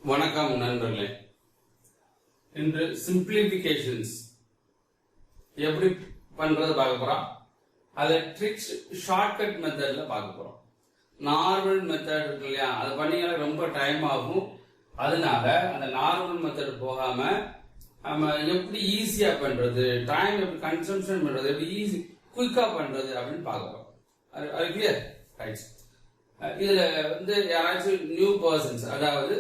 வணக்கம் நண்பர்களே. இன்று சிம்பிளிபிகேஷன்ஸ் எப்படி பண்றது பார்க்க போறோம். அதை ட்ரிக்ஸ் ஷார்ட்கட் மெத்தட்ல பார்க்க போறோம். நார்மல் மெத்தட் இருக்கு இல்லையா, அது பண்ணீங்கன்னா ரொம்ப டைம் ஆகும். அதனால அந்த நார்மல் மெத்தட் போகாம நம்ம எப்படி ஈஸியா பண்றது, டைம் எப்படி கன்சம்ஷன் பண்றது, எப்படி ஈஸி குயிக்கா பண்றது அப்படின்னு பார்க்க போறோம். அது கிளியர் ரைட். இதுல யாராச்சும் நியூ பர்சன்ஸ், அதாவது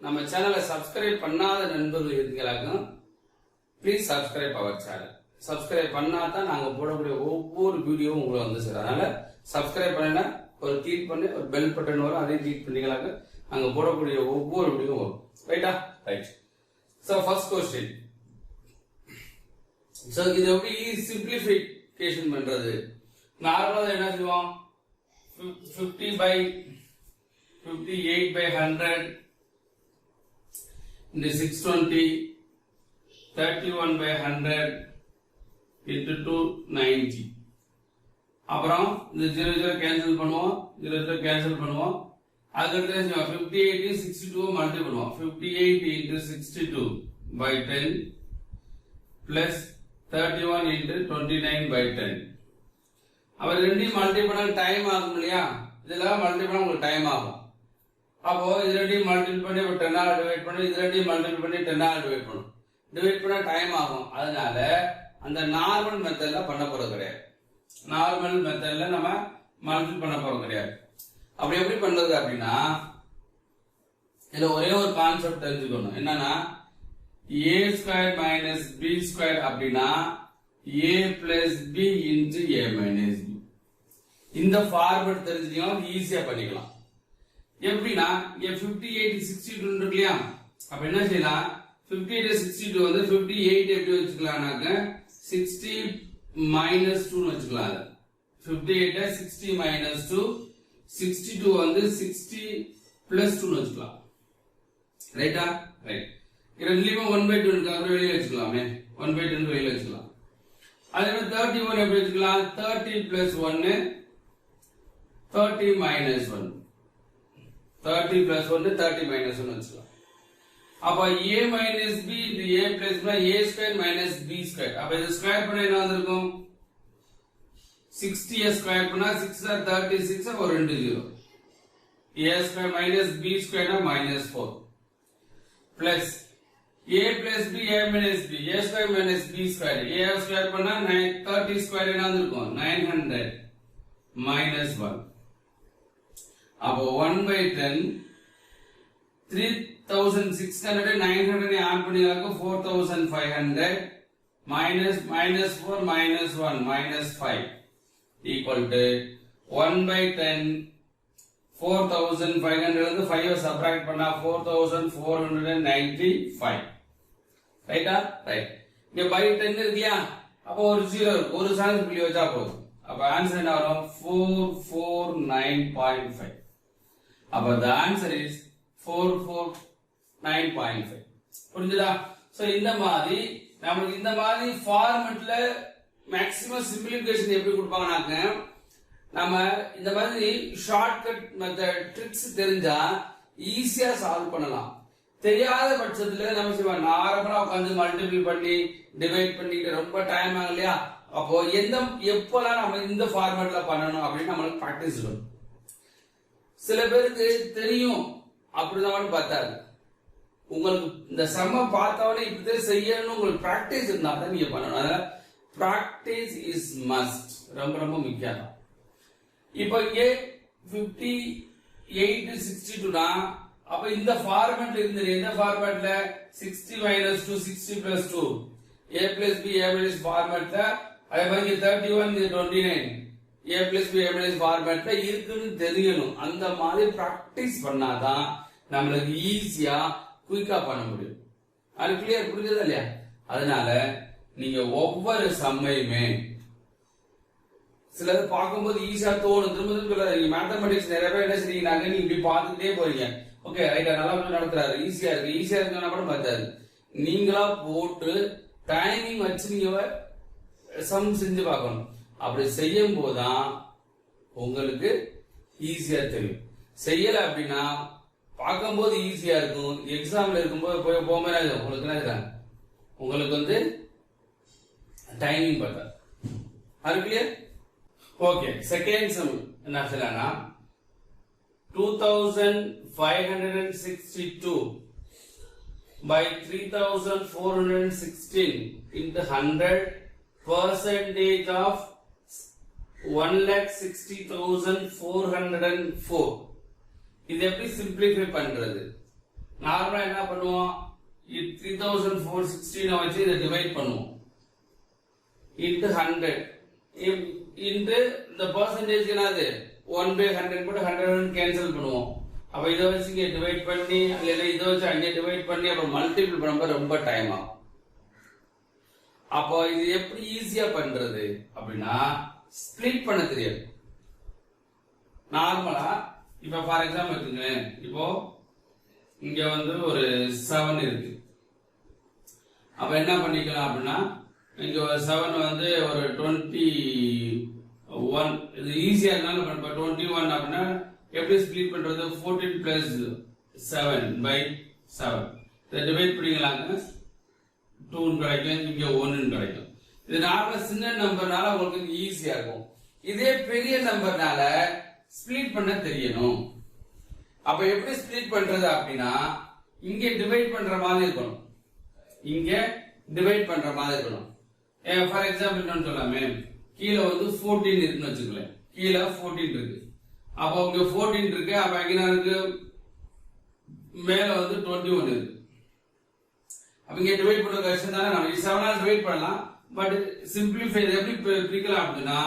நம்ம சேனலை சப்ஸ்கிரைப் பண்ணாத நண்பர்கள் இருக்கீங்களாக்கும், ப்ளீஸ் சப்ஸ்கிரைப் அவர் சேனல். சப்ஸ்கிரைப் பண்ணா தான் நாங்க போடக்கூடிய ஒவ்வொரு வீடியோவும் உங்களை வந்து சேரும். அதனால சப்ஸ்கிரைப் பண்ணா ஒரு கிளிக் பண்ணி ஒரு பெல் பட்டன் வரும், அதையும் கிளிக் பண்ணீங்களாக்க நாங்க போடக்கூடிய ஒவ்வொரு வீடியோவும் வரும். ரைட்டா? Right. So first question. So இது எப்படி சிம்பிளிஃபிகேஷன் பண்றது? நார்மலா என்ன செய்வோம், 50/58/100 into 620, 31/100 into 290. அப்புறம் இந்த 0 கேன்சல் பண்ணுவோம், 0 கேன்சல் பண்ணுவோம். அதுக்கடுத்து 58 62 மல்டிப்ளை பண்ணுவோம். 58 into 62 by 10 plus 31 into 29 by 10. அவர் ரெண்டையும் மல்டிப்ளை பண்ண டைம் ஆகும் இல்லையா, இதெல்லாம் மல்டிப்ளை பண்ண உங்களுக்கு டைம் ஆகும். அப்போ இது ரெண்டையும் மல்டிப்ளை பண்ணி 10 ஆல் டிவைட் பண்ணி, இது ரெண்டையும் மல்டிப்ளை பண்ணி 10 ஆல் டிவைட் பண்ணும். டிவைட் பண்ண டைம் ஆகும். அதனால அந்த நார்மல் மெத்தட்ல பண்ண போறது கிடையாது. நார்மல் மெத்தட்ல நம்ம மல்டிப்ளை பண்ண போறது கிடையாது. அப்படி எப்படி பண்றது அப்படின்னா, இதுல ஒரே ஒரு கான்செப்ட் தெரிஞ்சுக்கணும். என்னன்னா, a² - b² அப்படின்னா a plus b into a minus b. இந்த ஃபார்மட் தெரிஞ்சுக்கலாம், ஈஸியா பண்ணிக்கலாம். எப்படின்னா, 58 62 இருக்கு இல்லையா, அப்ப என்ன செய்யலாம், 58 62 வந்து 58 எப்படி வச்சுக்கலாம்னாக்க 60 minus 2 வச்சுக்கலாம். 58 60 minus 2, 62 வந்து 60 plus 2 வச்சுக்கலாம். ரைட்டா? ரைட். ரெண்டுலயுமே 1/2 இருக்கு, அப்புறம் வெளியே வச்சுக்கலாமே. 1/2 வெளியே வச்சுக்கலாம். அதே மாதிரி 31 எப்படி வச்சுக்கலாம், 30 plus 1 30 minus 1, 30 plus 1 30 minus 1 வச்சுக்கலாம். அப்ப a minus b into a plus b, a² minus b². அப்ப இது ஸ்கொயர் பண்ணா என்ன வந்திருக்கும், 60 ஸ்கொயர் பண்ணா 6 are 36, ஒரு 2 0. a² minus b² minus 4 plus a plus b a minus b, a² minus b². a square பண்ணா 30 ஸ்கொயர் என்ன வந்திருக்கும், 900 minus 1. அப்போ 1/10 3600 900 add பண்ணியாக்க 4500 minus 4 minus 1 minus 5 equal to 1/10 4500 இருந்து 5 சப்ட்ராக்ட் பண்ணா 4495. ரைட்டா? ரைட். இங்க பை 10 இருக்குயா, அப்போ ஒரு 0 இருக்கு, ஒரு சான்ஸ் புள்ளி வச்சா போதும். அப்ப ஆன்சர் என்ன வரும், 449.5. அப்ப the answer is 449.5. புரிஞ்சுதா? சோ இந்த மாதிரி நமக்கு இந்த மாதிரி ஃபார்மட்ல மேக்ஸிமம் சிம்பிளிஃபிகேஷன் எப்படி கொடுப்பாங்கனாக்க, நம்ம இந்த மாதிரி ஷார்ட்கட் மெத்தட் ட்ரிக்ஸ் தெரிஞ்சா ஈஸியா சால்வ் பண்ணலாம். தெரியாத பட்சத்துல நம்ம செய்வோம், நார்மலா உட்காந்து மல்டிபிள் பண்ணி டிவைட் பண்ணிட்டு ரொம்ப டைம் ஆகும் இல்லையா. அப்போ எப்பெல்லாம் நம்ம இந்த ஃபார்மட்ல பண்ணணும் அப்படின்னு நம்மளுக்கு பிராக்டிஸ் இருக்கணும். சில பேருக்கு தெரியும் அப்படிதான் பார்த்தாரு, உங்களுக்கு இந்த சம்ம பார்த்தாலே இப்படி செய்யணும், உங்களுக்கு பிராக்டிஸ் இருந்தா தான் நீங்க பண்ணணும். அதனால பிராக்டிஸ் இஸ் மஸ்ட், ரொம்ப ரொம்ப முக்கியம். இப்ப இங்கே 58 62 அப்ப இந்த ஃபார்மட்ல இருந்து எந்த ஃபார்மட்ல 60 minus 2 60 plus 2 a plus b a minus ஃபார்மட்ல, அதே மாதிரி 31 29 a plus b a minus ஃபார்மட்ல இருக்குன்னு தெரியணும். அந்த மாதிரி பிராக்டிஸ் பண்ணாதான் நம்மளுக்கு ஈஸியா குயிக்கா பண்ண முடியும். அது கிளியர், புரிஞ்சதா இல்லையா? அதனால நீங்க ஒவ்வொரு சம்மையுமே சிலது பார்க்கும்போது ஈஸியா தோணும், திரும்ப திரும்ப நீங்க மேத்தமெட்டிக்ஸ் நிறைய பேர் என்ன செய்றீங்கன்னாக்க, நீங்க இப்படி பார்த்துட்டே போறீங்க. ஓகே ரைட்டா, நல்லா நடத்துறாரு, ஈஸியா இருக்கு, ஈஸியா இருக்குன்னா கூட பார்த்தாரு. நீங்களா போட்டு டைமிங் வச்சு நீங்க சம் செஞ்சு பார்க்கணும். அப்படி செய்யும் போதுதான் உங்களுக்கு ஈஸியா தெரியும். செய்யல அப்படின்னா பார்க்கும்போது ஈஸியா இருக்கும், எக்ஸாம்ல இருக்கும்போது போகும்போது உங்களுக்கு வந்து டைமிங் பார்த்தா அது கிளியர். ஓகே, செகண்ட் சம் என்ன சொல்லலாம், 2562 by 3416 into 100 percentage of 1,60,404. இது எப்படி சிம்பிளிஃபை பண்றது? நார்மலா என்ன பண்ணுவோம், 3416 வச்சு இதை டிவைட் பண்ணுவோம் into 100 into the percentage என்னது 1/100 போட்டு 100 கேன்சல் பண்ணுவோம். அப்ப இதை வச்சு இங்க டிவைட் பண்ணி இல்ல இதை வச்சு அங்க டிவைட் பண்ணி அப்புறம் மல்டிபிள் பண்ணும்போது ரொம்ப டைம் ஆகும். அப்போ இது எப்படி ஈஸியா பண்றது அப்படின்னா, ஸ்பிளிட் பண்ண தெரியாது. நார்மலா இப்ப ஃபார் எக்ஸாம்பிள் எடுத்துங்களேன், இப்போ இங்க வந்து ஒரு 7 இருக்கு. அப்ப என்ன பண்ணிக்கலாம் அப்படின்னா, இங்க ஒரு 7 வந்து ஒரு 21, இது ஈஸியா இருந்தாலும் 21 அப்படின்னா எப்படி ஸ்பிளிட் பண்றது, 14 பிளஸ் 7 by 7 இதை டிவைட் பண்ணிக்கலாங்க, 2 கிடைக்கும், இங்க 1 கிடைக்கும். இது நார்மலா சின்ன நம்பர்னால உங்களுக்கு ஈஸியா இருக்கும். இதே பெரிய நம்பர்னால ஸ்பிளிட் பண்ண தெரியணும். அப்ப எப்படி ஸ்பிளிட் பண்றது அப்படின்னா, இங்க டிவைட் பண்ற மாதிரி இருக்கணும், இங்க டிவைட் பண்ற மாதிரி இருக்கணும். ஃபார் எக்ஸாம்பிள் என்ன சொல்லாமே, கீழே வந்து 14 இருக்குன்னு வச்சுக்கலேன், கீழே 14 இருக்கு. அப்போ இங்க 14 இருக்கு, அப்ப எங்க இருக்கு மேல வந்து 21 இருக்கு. அப்ப இங்க டிவைட் பண்ற கஷ்டம் தானே, நம்ம 7 டிவைட் பண்ணலாம். பட் சிம்பிளிஃபை எப்படி பிரிக்கலாம் அப்படின்னா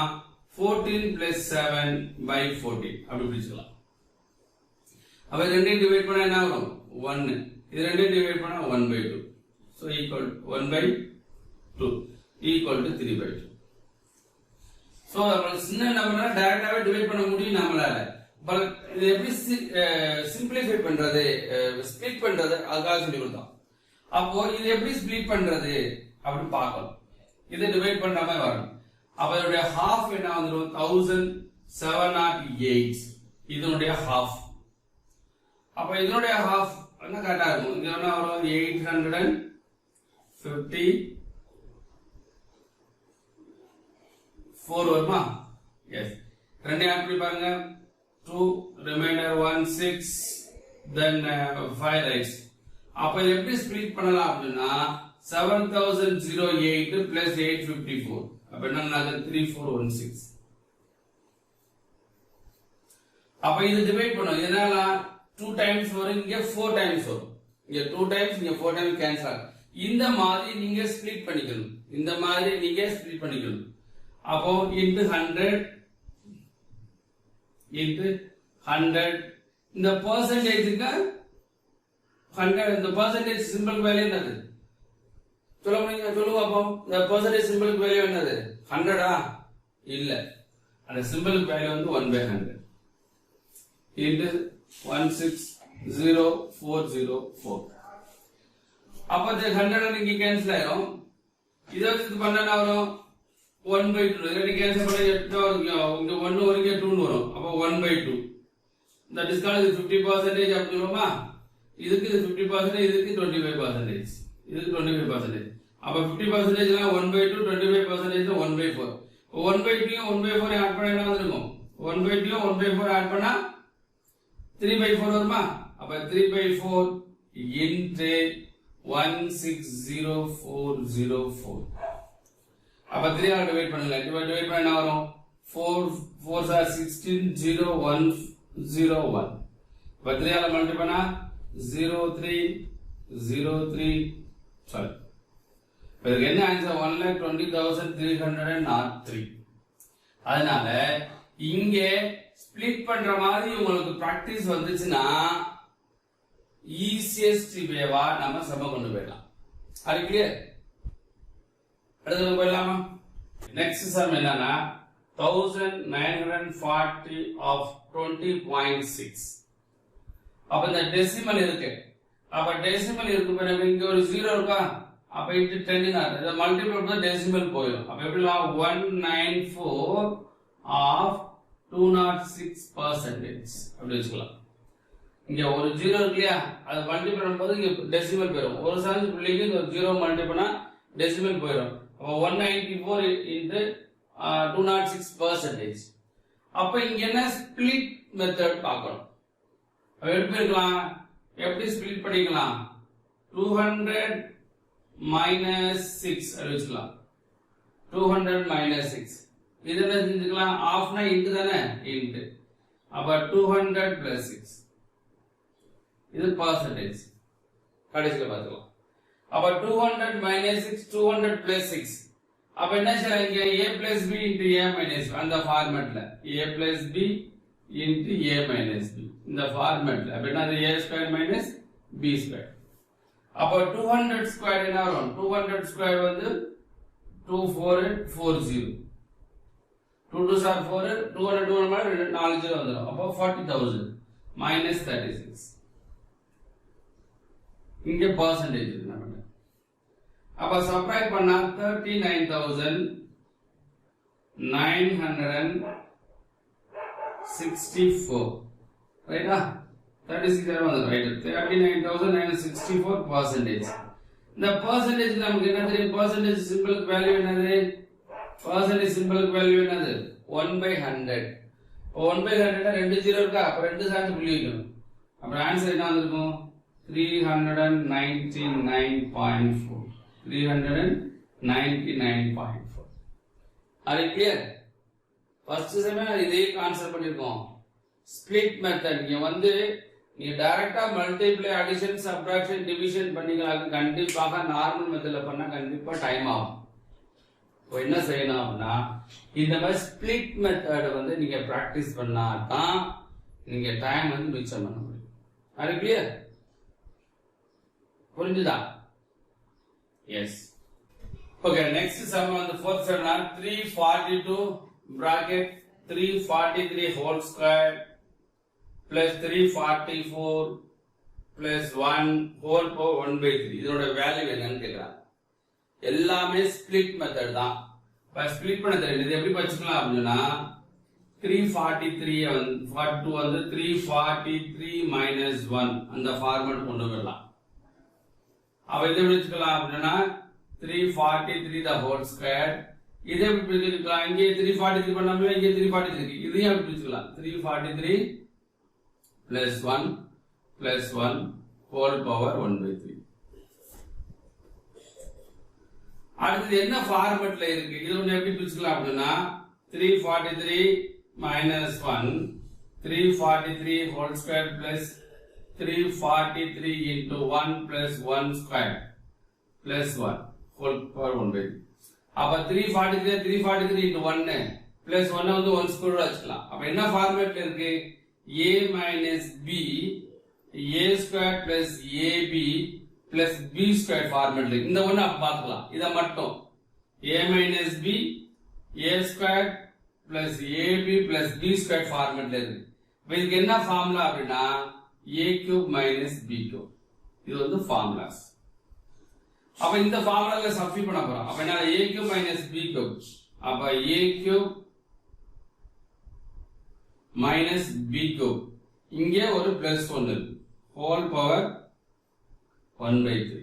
14 plus 7 by 14 அப்படி பிரிச்சுக்கலாம். அப்ப ரெண்டையும் டிவைட் பண்ணா என்ன வரும், 1. இது ரெண்டையும் டிவைட் பண்ணா 1/2. So equal 1/2 equal to 3/2. So சின்ன நம்பர்னா டைரக்டாவே டிவைட் பண்ண முடியும் நம்மளால. பட் இது எப்படி சிம்பிளிஃபை பண்றது, ஸ்ப்ளிட் பண்றது, அதுக்காக சொல்லி கொடுத்தோம். அப்போ இது எப்படி ஸ்ப்ளிட் பண்றது அப்படி பார்க்கணும். இதை டிவைட் பண்ற மாதிரி வரணும். அப்ப இதனுடைய ஹாஃப் என்ன வந்துடும், 1708 இதனுடைய ஹாஃப். அப்ப இதனுடைய ஹாஃப் என்ன கரெக்டா இருக்கும், இங்க என்ன வரும் 854 வருமா? எஸ், ரெண்டே ஆட் பண்ணி பாருங்க, 2 ரிமைண்டர் 1 6 then 5 ரைட்ஸ். அப்ப இது எப்படி ஸ்ப்ளிட் பண்ணலாம் அப்படின்னா 7008 plus 854 அப்ப என்ன 3416. அப்ப இது டிவைட் பண்ணும், இதனால 2 டைம்ஸ் வரும், இங்க 4 டைம்ஸ் வரும், இங்க 2 டைம்ஸ் இங்க 4 டைம்ஸ் கேன்சல் ஆகும். இந்த மாதிரி நீங்க ஸ்ப்ளிட் பண்ணிக்கணும், இந்த மாதிரி நீங்க ஸ்ப்ளிட் பண்ணிக்கணும். அப்போ into 100 into 100 இந்த பெர்சன்டேஜ்க்கு 100 இந்த பெர்சன்டேஜ் சிம்பிள் வேல்யூ என்னது சொல்லுங்க, அப்போ இந்த பெர்சன்டேஜ் சிம்பிளுக்கு வேல்யூ என்னது 100ஆ? இல்ல, அந்த சிம்பிளுக்கு வேல்யூ வந்து 1/100 into 160404. அப்ப இந்த 100 நீங்க கேன்சல் ஆயிரும். இதை வச்சு பண்ணா வரும் 1/2. இதை கேன்சல் பண்ணி 1 வரும், 2 வரும். அப்ப 1/2 that is called 50% அப்படி சொல்லுமா. இதுக்கு 50%, இதுக்கு 25%, இதுக்கு 25%. அப்ப 50% 1/2, 25% 1/4. 1/2 1/4 ஆட் பண்ணா என்ன வந்திருக்கும், 1/2 1/4 ஆட் பண்ணா 3/4 வருமா? அப்ப 3/4 into 160404. அப்ப 3 ஆல டிவைட் பண்ணுங்க, டிவைட் பண்ணா என்ன வரும், 4 4s are 16 0101. அப்ப 3 ஆல மல்டிப்ளை பண்ணா 0303 sorry. இதுக்கு என்ன ஆன்சர், 1,20,303. அதனால இங்க ஸ்ப்ளிட் பண்ற மாதிரி உங்களுக்கு பிராக்டிஸ் வந்துச்சுன்னா ஈஸியஸ்ட் வேவா நம்ம சம கொண்டு போயிடலாம். அது கிளியர்? அடுத்து போயிடலாமா? நெக்ஸ்ட் சம் என்னன்னா 1940 of 20.6. அப்ப இந்த டெசிமல் இருக்கு, அப்ப டெசிமல் இருக்கு பிறகு இங்க ஒரு 0 இருக்கா, அப்ப இட்டு 10 இதை மல்டிபிள் பண்ணா டெசிமல் போயிடும். அப்ப எப்படி 194 of 206% அப்படி வச்சுக்கலாம். இங்க ஒரு ஜீரோ இருக்கு இல்லையா, அது மல்டிபிள் பண்ணும்போது இங்க டெசிமல் போயிடும். ஒரு சார்ஜ் புள்ளிக்கு இந்த ஜீரோ மல்டிபிள் பண்ணா டெசிமல் போயிடும். அப்போ 194 into 206%. அப்ப இங்க என்ன ஸ்பிளிட் மெத்தட் பார்க்கணும். எப்படி இருக்கலாம், எப்படி ஸ்பிளிட் பண்ணிக்கலாம், 200 minus 6 வச்சுக்கலாம். 200 minus 6 இது என்ன செஞ்சுக்கலாம், ஆஃப்னா இன்ட்டு தானே, இன்ட்டு. அப்ப 200 plus 6 இது பர்சன்டேஜ் கடைசியில் பார்த்துக்கலாம். அப்ப 200 minus 6 200 plus 6 அப்ப என்ன செய்யலாம், இங்க a plus b into a minus b அந்த ஃபார்மட்ல a plus b into a minus b இந்த ஃபார்மட்ல அப்ப என்ன, a square minus b square. அப்ப 200 ஸ்கொயர் என்ன வரும், 200 ஸ்கொயர் வந்து 2440 2 2s are 4 200 200 மாதிரி 4 0 வந்துரும். அப்ப 40000 minus 36 இங்க பர்சன்டேஜ் இருக்கு நம்ம. அப்ப சப்ட்ராக்ட் பண்ணா 39964 ரைட்டா, 36 வந்துரும். Right, 39964 percentage. இந்த பர்சன்டேஜ் நமக்கு என்ன தெரியும், பர்சன்டேஜ் சிம்பிளுக்கு வேல்யூ என்னது, பர்சன்டேஜ் சிம்பிளுக்கு வேல்யூ என்னது 1/100. 1/100 ரெண்டு ஜீரோ இருக்கா, அப்ப ரெண்டு சார்ஜ் புள்ளி வைக்கணும். அப்ப ஆன்சர் என்ன வந்திருக்கும், 399.4 399.4. அது கிளியர். ஃபர்ஸ்ட் செமஸ்டர் இதே கான்செப்ட் பண்ணிருக்கோம். ஸ்பிளிட் மெத்தட் நீங்க வந்து நீங்க டைரக்டா மல்டிப்ளை, அடிஷன், சப்ட்ராக்ஷன், டிவிஷன் பண்ணிக்கலாம். கண்டிப்பாக நார்மல் மெத்தட்ல பண்ணா கண்டிப்பா டைம் ஆகும். இப்போ என்ன செய்யணும் அப்படின்னா, இந்த மாதிரி ஸ்பிளிட் மெத்தட் வந்து நீங்க பிராக்டிஸ் பண்ணா தான் நீங்க டைம் வந்து மிச்சம் பண்ண முடியும். அது கிளியர், புரிஞ்சுதா? எஸ். ஓகே, நெக்ஸ்ட் சம் வந்து fourth some 342 bracket 343 whole square plus 344 plus 1 whole power 1/3 இதோட வேல்யூ என்னன்னு கேக்குறாங்க. எல்லாமே ஸ்பிளிட் மெத்தட் தான். இப்ப ஸ்பிளிட் பண்ண தெரியும். இது எப்படி வச்சுக்கலாம் அப்படின்னா, 343 வந்து 343 minus 1 அந்த ஃபார்மட் கொண்டு வரலாம். அப்ப இதை வச்சுக்கலாம் அப்படின்னா 343 the whole square. இதே எப்படி பிரிக்கலாம், இங்கே 343 பண்ணாம இங்கே 343 இருக்கு, இதையும் எப்படி பிரிச்சுக்கலாம், 343 plus 1 plus 1 whole power 1/3. அடுத்தது என்ன ஃபார்மட்ல இருக்கு, இது ஒன்று எப்படி பிரிச்சுக்கலாம் அப்படின்னா 343 minus 1 343 whole square plus 343 into 1 plus 1 square plus 1 whole power 1/3. அப்ப 343 into 1 plus 1 வந்து 1 square வச்சுக்கலாம். அப்ப என்ன ஃபார்மட்ல இருக்கு, a minus b a square plus ab plus b square ஃபார்மட்ல இந்த ஒண்ணு அப்ப பார்க்கலாம். இத மட்டும் a minus b a square plus ab plus b square ஃபார்மட்ல இருக்கு. இதுக்கு என்ன ஃபார்முலா அப்படின்னா a cube minus b cube. இது வந்து ஃபார்முலாஸ். அப்ப இந்த ஃபார்முலால சப்ஸ்டிட்யூட் பண்ண போறோம். அப்ப என்ன, a cube minus b cube. அப்ப a cube minus b cube. இங்கே ஒரு பிளஸ் 1 இருக்கு, whole power 1/3.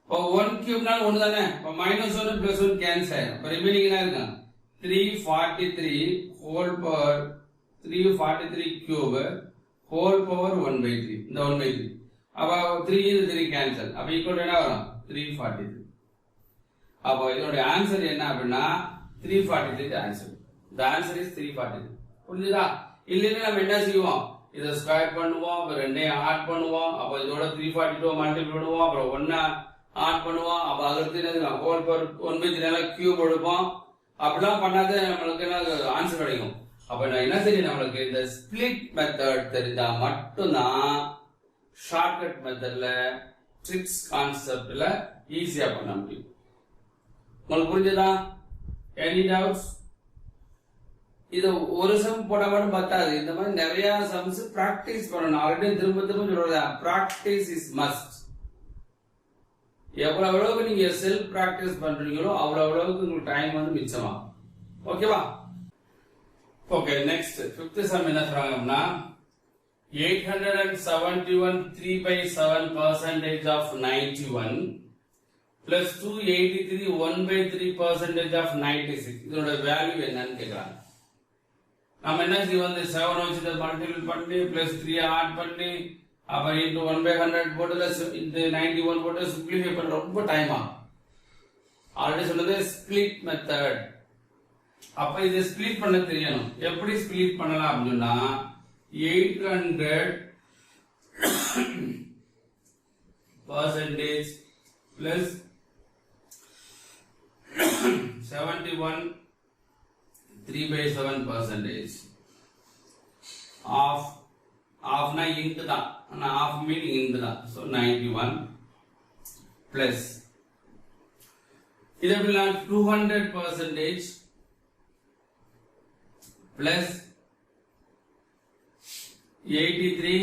இப்போ 1 cube-னால 1 தானே, இப்போ -1 plus 1 கேன்சல் ஆயிடும். இப்போ ரிமைனிங் என்ன இருக்கு, 343 whole power 343 cube whole power 1/3. இந்த 1/3 அப்ப 3 இது 3 கேன்சல். அப்ப ஈக்குவல் என்ன வரும், 343. அப்ப இதோட ஆன்சர் என்ன அப்படின்னா 343 ஆன்சர். The answer is 343. புரிஞ்சுதா? இல்லைன்னா நம்ம என்ன செய்வோம், இதை ஸ்கொயர் பண்ணுவோம், அப்புறம் ரெண்டையும் ஆட் பண்ணுவோம், அப்ப இதோட 342 மல்டிபிள் பண்ணுவோம், அப்புறம் 1 ஆட் பண்ணுவோம், அப்ப அதுக்கு என்ன ஹோல் பவர் 1/3 கியூப் எடுப்போம். அப்படிலாம் பண்ணாத நம்மளுக்கு என்ன ஆன்சர் கிடைக்கும். அப்ப நான் என்ன தெரியும், நம்மளுக்கு இந்த ஸ்பிளிட் மெத்தட் தெரிஞ்சா மட்டும்தான் ஷார்ட்கட் மெத்தட்ல ட்ரிக்ஸ் கான்செப்ட்ல ஈஸியா பண்ண முடியும். உங்களுக்கு புரிஞ்சதா? Any doubts? இது ஒரு சம் போட மட்டும் பத்தாது, இந்த மாதிரி நிறைய சம்ஸ் பிராக்டிஸ் பண்ணணும். ஆல்ரெடி திரும்ப திரும்ப சொல்றேன், பிராக்டிஸ் இஸ் மஸ்ட். எவ்வளவு நீங்க செல்ஃப் பிராக்டிஸ் பண்றீங்களோ அவ்வளவுக்கு உங்களுக்கு டைம் வந்து மிச்சமாகும். ஓகேவா? ஓகே, நெக்ஸ்ட் 5th சம் என்ன சொல்றாங்க அப்படின்னா, 871 3 by 7 percentage of 91 plus 283 1 by 3 percentage of 96. இதோட வேல்யூ என்னன்னு கேக்குறாங்க. நம்ம என்ன செய்வோம், இந்த 7 வச்சு மல்டிபிள் பண்ணி பிளஸ் 3 ஆட் பண்ணி அப்புறம் இன்டு 1 by 100 போட்டு இந்த 91 போட்டு சிம்பிளிஃபை பண்ண ரொம்ப டைம் ஆகும். ஆல்ரெடி சொன்னது ஸ்பிளிட் மெத்தட். அப்ப இதை ஸ்பிளிட் பண்ண தெரியணும். எப்படி ஸ்பிளிட் பண்ணலாம் அப்படின்னா 800 percentage plus 71 3 by 7 percentage of na into தான், ஆனா half meaning into தான். So 91 plus இது எப்படின்னா 200 percentage plus 83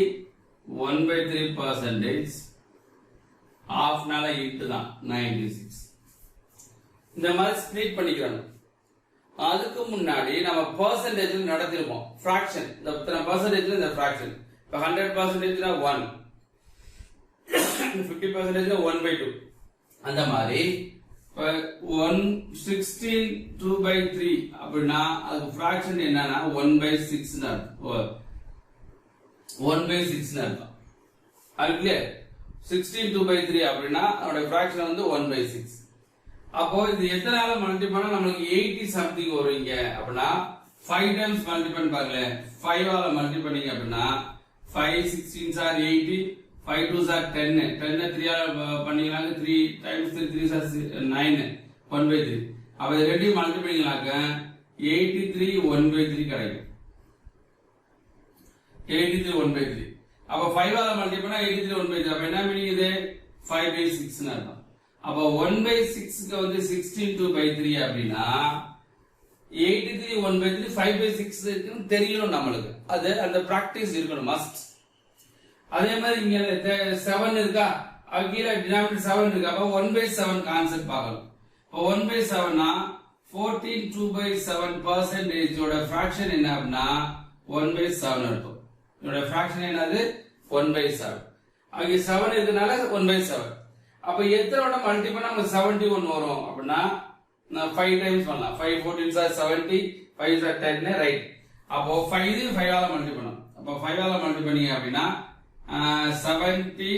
1 by 3 percentage half நால into தான் 96. இந்த மாதிரி ஸ்பிளிட் பண்ணிக்கிறாங்க. அதுக்கு முன்னாடி நம்ம பெர்சன்டேஜ் நடத்திருப்போம். ஃபிராக்ஷன் இந்த பெர்சன்டேஜ்ல இந்த ஃபிராக்ஷன் இப்ப 100% 1, 50% 1/2. அந்த மாதிரி 116 2/3 அப்படின்னா அது ஃபிராக்ஷன் என்னன்னா 1/6 ன்னு அர்த்தம். 1/6 ன்னு அர்த்தம். அது கிளியர். 16 2/3 அப்படின்னா அதோட ஃபிராக்ஷன் வந்து 1/6. அப்போ இது எத்தனால மல்டிப்ளை பண்ணா நம்மளுக்கு 80 சம்திங் வரும். இங்க அப்படின்னா 5 டைம்ஸ் மல்டிப்ளை பாருங்க. 5 ஆல மல்டிப்ளை பண்ணீங்க அப்படின்னா 5 16s are 80, 5 2s are 10, 10 3 ஆல பண்ணீங்கனாக்க 3 times 3 3s are 9, 1/3. அப்ப இது ரெண்டையும் மல்டிப்ளை பண்ணீங்கனாக்க 83 1/3 கிடைக்கும். 83 1/3. அப்ப 5 ஆல மல்டிப்ளை பண்ணா 83 1/3. அப்ப என்ன மீனிங் இது 5/6 ன்னு அர்த்தம். அப்ப 1/6க்கு வந்து 16 2/3 அப்படின்னா 83 1/3 5/6 இருக்குன்னு தெரியணும் நம்மளுக்கு. அது அந்த பிராக்டிஸ் இருக்கணும், மஸ்ட். அதே மாதிரி இங்க 7 இருக்கா, கீழே டினாமினேட்டர் 7 இருக்கு. அப்ப 1/7 கான்செப்ட் பார்க்கணும். இப்போ 1/7னா 14 2/7 percentage ஓட ஃபிராக்ஷன் என்ன அப்படின்னா 1/7 இருக்கும். இதோட ஃபிராக்ஷன் என்னது 1/7. அங்க 7 இருக்கனால 1/7. அப்ப எத்தனை மல்டிபிள் நமக்கு 71 வரும் அப்படின்னா 5 டைம்ஸ் பண்ணலாம். 5 14s are 70, 5s are 10, right. அப்போ 5 5 ஆல மல்டிபிள் பண்ணணும். அப்ப 5 ஆல மல்டிபிள் பண்ணீங்க அப்படின்னா 70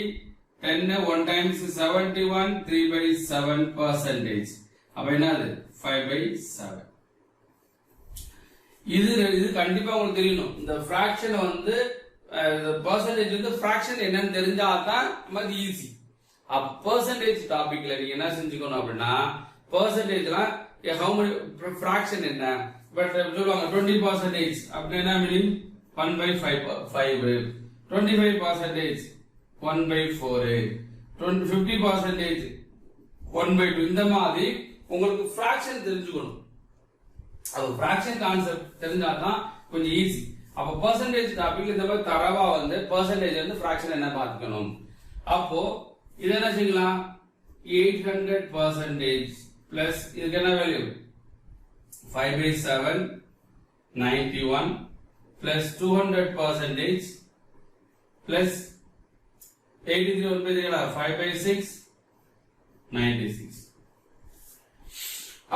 10 1 times 71 3/7 percentage. அப்ப என்னது 5/7. இது கண்டிப்பா உங்களுக்கு தெரியணும். இந்த ஃபிராக்ஷன் வந்து பெர்சன்டேஜ் வந்து ஃபிராக்ஷன் என்னன்னு தெரிஞ்சா தான் நமக்கு ஈஸி. பெர்சன்டேஜ் டாபிக்ல நீங்க என்ன செஞ்சுக்கணும் அப்படின்னா பெர்சன்டேஜ்னா how many fraction என்ன பட் சொல்லுவாங்க 20% அப்படின்னா மீனிங் 1/5, 25% 1/4, 50% 1/2. இந்த மாதிரி உங்களுக்கு ஃபிராக்ஷன் தெரிஞ்சுக்கணும். அது ஃபிராக்ஷன் கான்செப்ட் தெரிஞ்சாதான் கொஞ்சம் ஈஸி. அப்ப பெர்சன்டேஜ் டாபிக் இந்த மாதிரி தரவா வந்து பெர்சன்டேஜ் வந்து ஃபிராக்ஷன் என்ன பார்த்துக்கணும். அப்போ இது என்ன செய்யலாம் 800% பிளஸ் இதுக்கு என்ன வேல்யூ 5/7 91 பிளஸ் 200% பிளஸ் 83 1/3 5/6 96.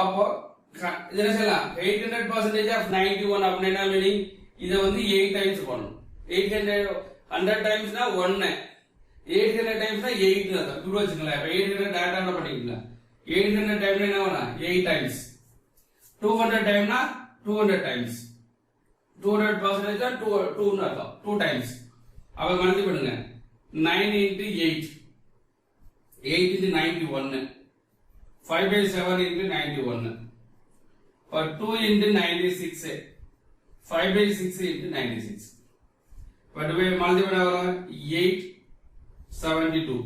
அப்போ இது என்ன செய்யலாம் 800% of 91 அப்படின்னா என்ன மீனிங் இதை வந்து 8 டைம்ஸ் பண்ணணும். 100 டைம்ஸ்னா 1, 800 டைம்ஸ்னா 8 அதான் இப்படி வச்சுக்கலாம். இப்ப 800 டேட்டா பண்ணிக்கலாம். 800 டைம்னா என்ன வேணும் 8 டைம்ஸ். 200 டைம்னா 200 டைம்ஸ். 200% தான் 2 ன்னு அர்த்தம் 2 டைம்ஸ். அப்ப மல்டி பண்ணுங்க 9 into 8 8 into 91 5/7 into 91 or 2 into 96 5/6 into 96. But we multiply 8 72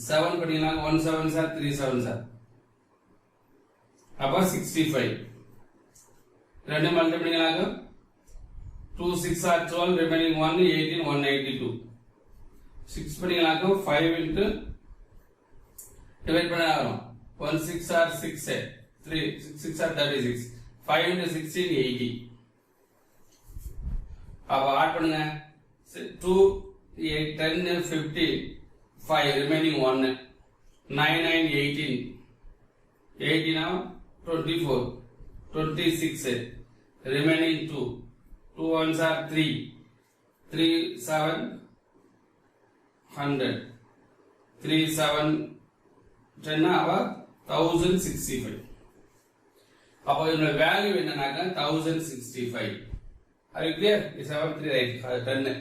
7 பண்ணிடலாம் 1 7s are 3 7s are அப்ப 65 ரெண்டு மல்டிப்ளை பண்ணிடலாம் 2 6 are 12 remaining 1 18 192 6 பண்ணிடலாம் 5 into டிவைட் பண்ணா வரும் 1 6 are 6 3 6 are 36 5 into 16 80. அப்ப ஆட் பண்ணுங்க 2, 8, 10, 15, 5, remaining 1, 9, 9, 18, 18 now, 24, 26, remaining 2, 2 ones are 3, 3, 7, 100, 3, 7, 10 hour, 1065. அப்போ இதோட வேல்யூ என்னன்னாக்க 1065. Are you clear? 7, 3, right? 10,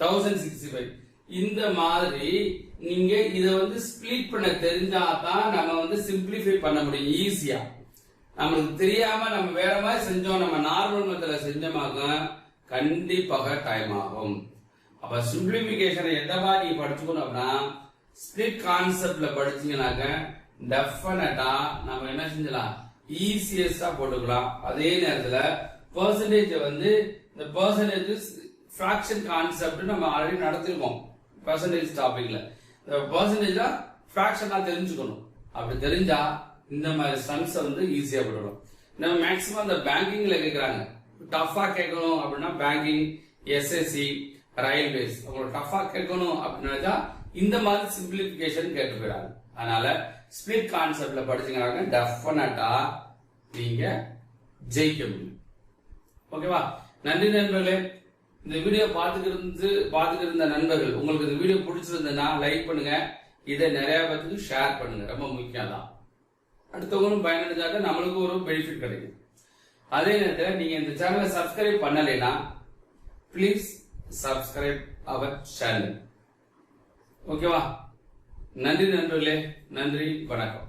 1065. இந்த மாதிரி நீங்க இத வந்து ஸ்ப்ளிட் பண்ண தெரிஞ்சாதான் நம்ம வந்து சிம்பிளிஃபை பண்ண முடியும் ஈஸியா. நமக்கு தெரியாம நம்ம வேற மாதிரி செஞ்சோம், நம்ம நார்மல் மெத்தட்ல செஞ்சோமாக்க கண்டிப்பாக டைம் ஆகும். அப்ப சிம்பிளிஃபிகேஷனை எந்த மாதிரி நீங்க படிச்சுக்கணும் அப்படின்னா ஸ்ப்ளிட் கான்செப்ட்ல படிச்சீங்கன்னாக்க டெஃபினட்டா நம்ம என்ன செஞ்சலாம், ஈஸியஸ்டா போட்டுக்கலாம். அதே நேரத்துல பெர்சன்டேஜ் வந்து இந்த பெர்சன்டேஜ் ஃபிராக்ஷன் கான்செப்ட் நம்ம ஆல்ரெடி நடத்திருக்கோம் பெர்சன்டேஜ் டாபிக்ல. பெர்சன்டேஜா ஃபிராக்ஷனா தெரிஞ்சுக்கணும். அப்படி தெரிஞ்சா இந்த மாதிரி சம்ஸ் வந்து ஈஸியா போடலாம். நம்ம மேக்ஸிமம் இந்த பேங்கிங்ல கேட்கறாங்க, டஃபா கேட்கணும் அப்படின்னா பேங்கிங், எஸ்எஸ்சி, ரயில்வேஸ் உங்களுக்கு டஃபா கேட்கணும் அப்படின்னா இந்த மாதிரி சிம்பிளிபிகேஷன் கேட்டு போயிடாங்க. அதனால ஸ்பிளிட் கான்செப்ட்ல படிச்சீங்கன்னாக்க டெஃபினட்டா நீங்க ஜெயிக்க முடியும். ஓகேவா? நன்றி நண்பர்களே. இந்த வீடியோ பார்த்துக்கிட்டு இருந்த நண்பர்கள் உங்களுக்கு இந்த வீடியோ பிடிச்சிருந்ததுன்னா லைக் பண்ணுங்க, இதை நிறைய பேருக்கு ஷேர் பண்ணுங்க, ரொம்ப முக்கியம் தான். அடுத்தவங்களும் பயனடைஞ்சாக்க நம்மளுக்கு ஒரு பெனிஃபிட் கிடைக்கும். அதே நேரத்தில் நீங்க இந்த சேனலை சப்ஸ்கிரைப் பண்ணலைன்னா ப்ளீஸ் சப்ஸ்கிரைப் அவர் சேனல். ஓகேவா? நன்றி நண்பர்களே, நன்றி, வணக்கம்.